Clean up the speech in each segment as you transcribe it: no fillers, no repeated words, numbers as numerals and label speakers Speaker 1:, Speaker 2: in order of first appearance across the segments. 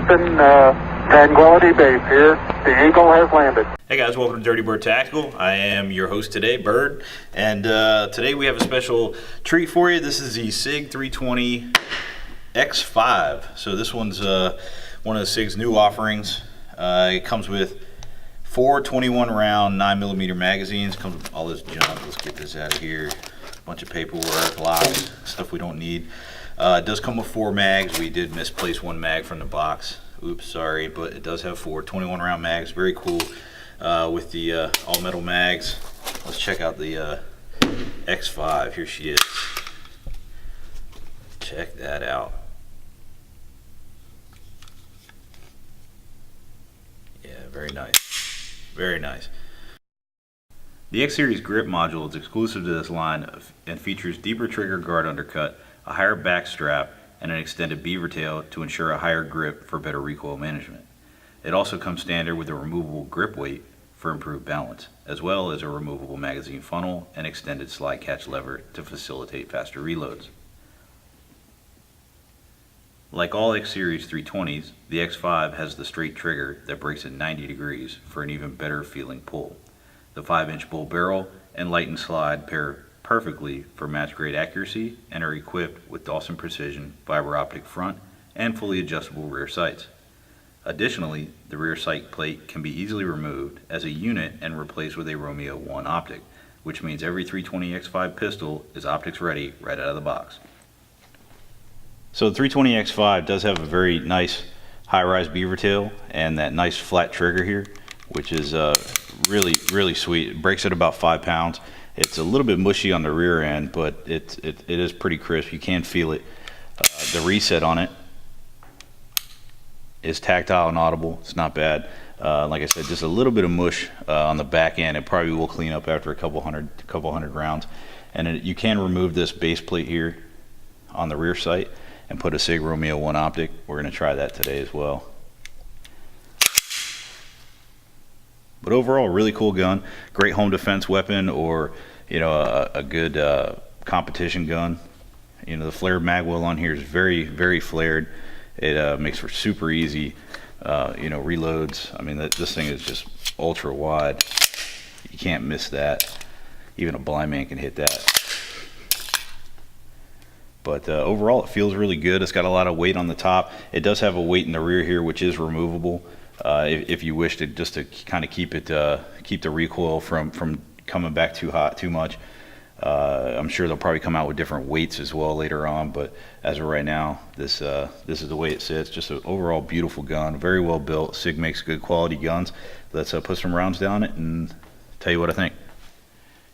Speaker 1: Houston, Tranquility Base here. The Eagle has landed.
Speaker 2: Hey guys, welcome to Dirty Bird Tactical. I am your host today, Bird, and today we have a special treat for you. This is the Sig 320 X5. So this one's one of the Sig's new offerings. It comes with 4 21 round 9mm magazines. It comes with all this junk. Let's get this out of here. A bunch of paperwork, locks, stuff we don't need. It does come with 4 mags. We did misplace 1 mag from the box. Oops, sorry, but it does have 4 21 round mags. Very cool with the all metal mags. Let's check out the X5. Here she is. Check that out. Yeah, very nice. Very nice. The X Series grip module is exclusive to this line and features deeper trigger guard undercut, a higher back strap, and an extended beaver tail to ensure a higher grip for better recoil management. It also comes standard with a removable grip weight for improved balance, as well as a removable magazine funnel and extended slide catch lever to facilitate faster reloads. Like all X Series 320s, the X5 has the straight trigger that breaks at 90 degrees for an even better feeling pull. The 5-inch bull barrel and light and slide pair perfectly for match grade accuracy and are equipped with Dawson Precision fiber optic front and fully adjustable rear sights. Additionally, the rear sight plate can be easily removed as a unit and replaced with a Romeo 1 optic, which means every 320 X5 pistol is optics ready right out of the box. So the 320 X5 does have a very nice high-rise beaver tail and that nice flat trigger here, which is really sweet. It breaks at about 5 pounds. It's a little bit mushy on the rear end, but it is pretty crisp. You can feel it. The reset on it is tactile and audible. It's not bad. Like I said, just a little bit of mush on the back end. It probably will clean up after a couple hundred rounds. And you can remove this base plate here on the rear sight and put a Sig Romeo 1 optic. We're going to try that today as well. But overall, really cool gun. Great home defense weapon, or a good competition gun. The flared mag well on here is very flared. It makes for super easy reloads. I mean, this thing is just ultra wide. You can't miss that. Even a blind man can hit that. But overall, it feels really good. It's got a lot of weight on the top. It does have a weight in the rear here, which is removable. If you wish to just to kind of keep the recoil from coming back too hot, too much. I'm sure they'll probably come out with different weights as well later on, but as of right now, this is the way it sits. Just an overall beautiful gun, very well built. Sig makes good quality guns. Let's put some rounds down it and tell you what I think.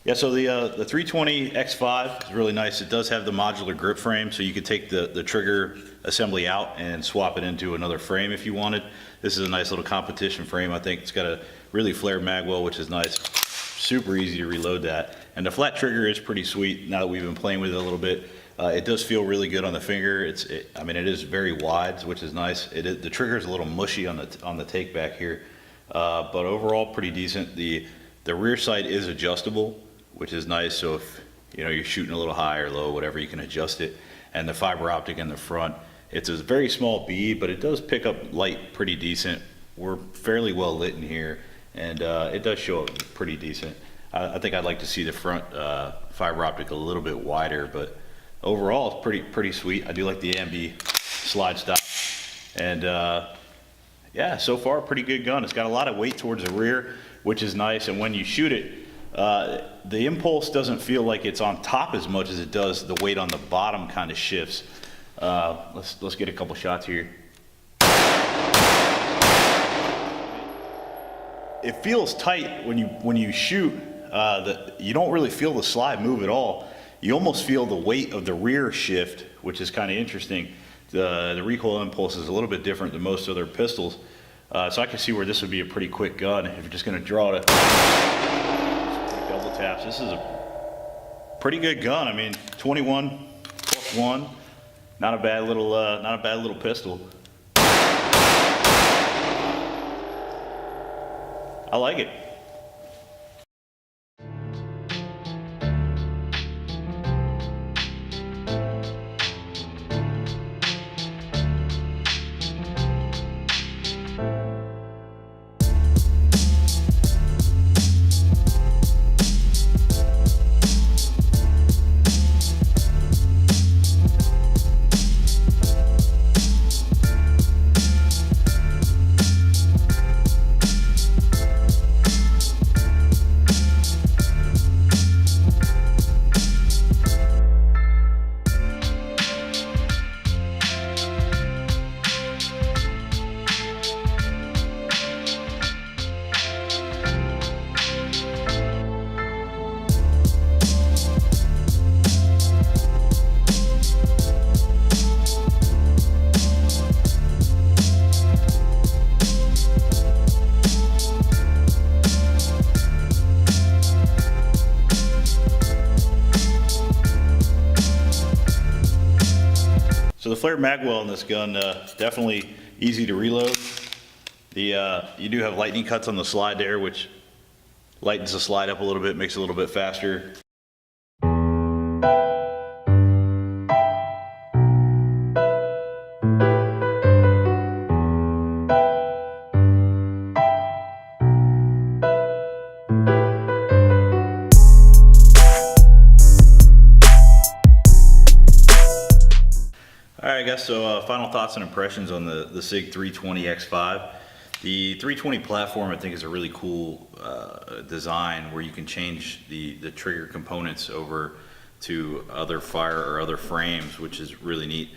Speaker 2: Yeah, so the 320 X5 is really nice. It does have the modular grip frame, so you could take the trigger assembly out and swap it into another frame if you wanted. This is a nice little competition frame. I think it's got a really flared mag well, which is nice. Super easy to reload that. And the flat trigger is pretty sweet now that we've been playing with it a little bit. It does feel really good on the finger. I mean, it is very wide, which is nice. The trigger is a little mushy on the take back here, but overall pretty decent. The rear sight is adjustable, which is nice. So if you're shooting a little high or low, whatever, you can adjust it. And the fiber optic in the front, it's a very small bead, but it does pick up light pretty decent. We're fairly well lit in here, and it does show up pretty decent. I think I'd like to see the front fiber optic a little bit wider, but overall it's pretty sweet. I do like the ambi slide stop, and yeah, so far a pretty good gun. It's got a lot of weight towards the rear, which is nice, and when you shoot it, the impulse doesn't feel like it's on top as much as it does. The weight on the bottom kind of shifts. Let's get a couple shots here. It feels tight when you shoot. You don't really feel the slide move at all. You almost feel the weight of the rear shift, which is kind of interesting. The recoil impulse is a little bit different than most other pistols. So I can see where this would be a pretty quick gun if you're just going to draw it. Double taps. This is a pretty good gun. I mean, 21 plus 1, not a bad little pistol. I like it. flare magwell in this gun, definitely easy to reload. You do have lightning cuts on the slide there, which lightens the slide up a little bit, makes it a little bit faster. Alright guys, so final thoughts and impressions on the Sig 320 X5. The 320 platform I think is a really cool design where you can change the trigger components over to other fire or other frames, which is really neat.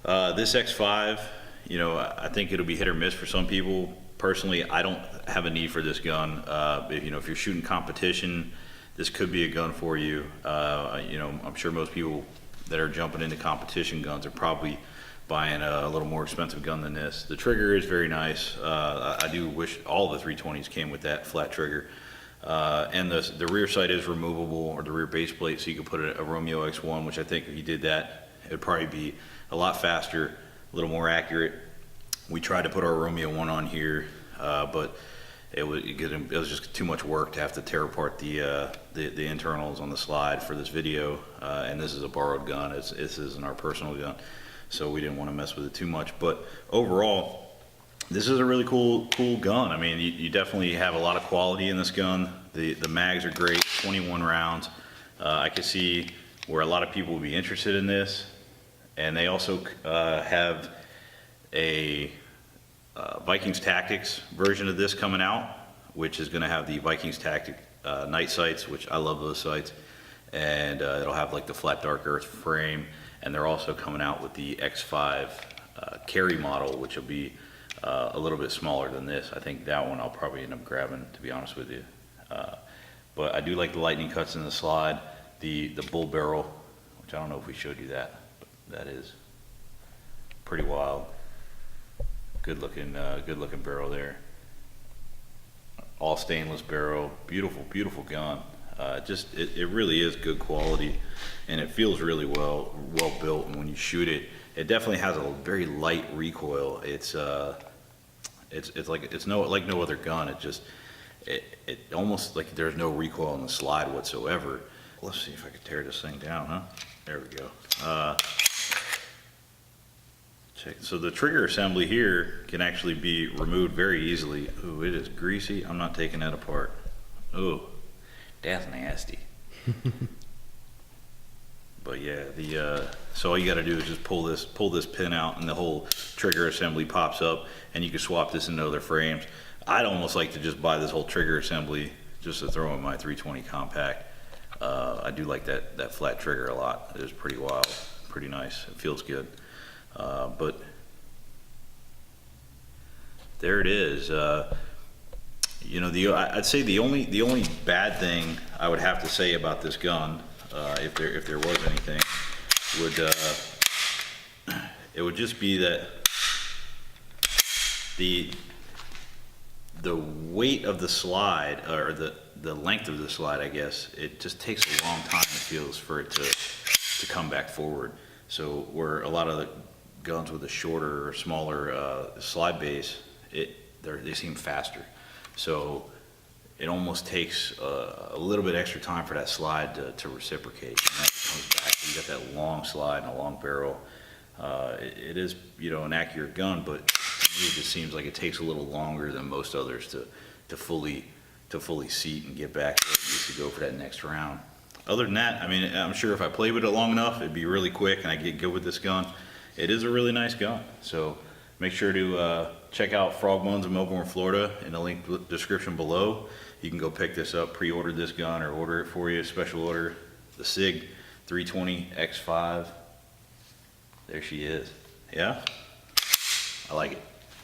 Speaker 2: This X5, you know, I think it'll be hit or miss for some people. Personally, I don't have a need for this gun. If you're shooting competition, this could be a gun for you. You know, I'm sure most people that are jumping into competition guns are probably buying a little more expensive gun than this. The trigger is very nice. I do wish all the 320s came with that flat trigger. And the rear sight is removable, or the rear base plate, so you could put a Romeo X1, which I think if you did that, it would probably be a lot faster, a little more accurate. We tried to put our Romeo 1 on here, but it was just too much work to have to tear apart the internals on the slide for this video. And this is a borrowed gun. This isn't our personal gun, so we didn't want to mess with it too much. But overall, this is a really cool gun. I mean, you definitely have a lot of quality in this gun. The mags are great, 21 rounds. I can see where a lot of people would be interested in this. And they also have a Vikings Tactics version of this coming out, which is going to have the Vikings Tactic night sights, which I love those sights. And it'll have like the flat dark earth frame. And they're also coming out with the X5 carry model, which will be a little bit smaller than this. I think that one I'll probably end up grabbing, to be honest with you. But I do like the lightning cuts in the slide, the bull barrel, which I don't know if we showed you that, but that is pretty wild. Good looking barrel there. All stainless barrel, beautiful gun. It really is good quality, and it feels really well built. And when you shoot it, it definitely has a very light recoil. It's like no other gun. It almost like there's no recoil on the slide whatsoever. Let's see if I can tear this thing down, huh? There we go. So the trigger assembly here can actually be removed very easily. Ooh, it is greasy. I'm not taking that apart. Ooh, that's nasty. But yeah, so all you got to do is just pull this pin out, and the whole trigger assembly pops up, and you can swap this into other frames. I'd almost like to just buy this whole trigger assembly just to throw in my 320 compact. I do like that flat trigger a lot. It is pretty wild, pretty nice. It feels good. But there it is. You know, I'd say the only bad thing I would have to say about this gun, if there was anything, it would just be that the weight of the slide, or the length of the slide, I guess, it just takes a long time, it feels, for it to come back forward. So where a lot of the guns with a shorter or smaller slide base, they seem faster. So it almost takes a little bit extra time for that slide to reciprocate. And that comes back. You got that long slide and a long barrel. It is, you know, an accurate gun, but to me it just seems like it takes a little longer than most others to fully seat and get back where it needs to go for that next round. Other than that, I mean, I'm sure if I play with it long enough, it'd be really quick and I get good with this gun. It is a really nice gun. So make sure to check out Frog Bones in Melbourne, Florida, in the link description below. You can go pick this up, pre-order this gun, or order it for you, special order, the Sig 320 X5. There she is. Yeah? I like it.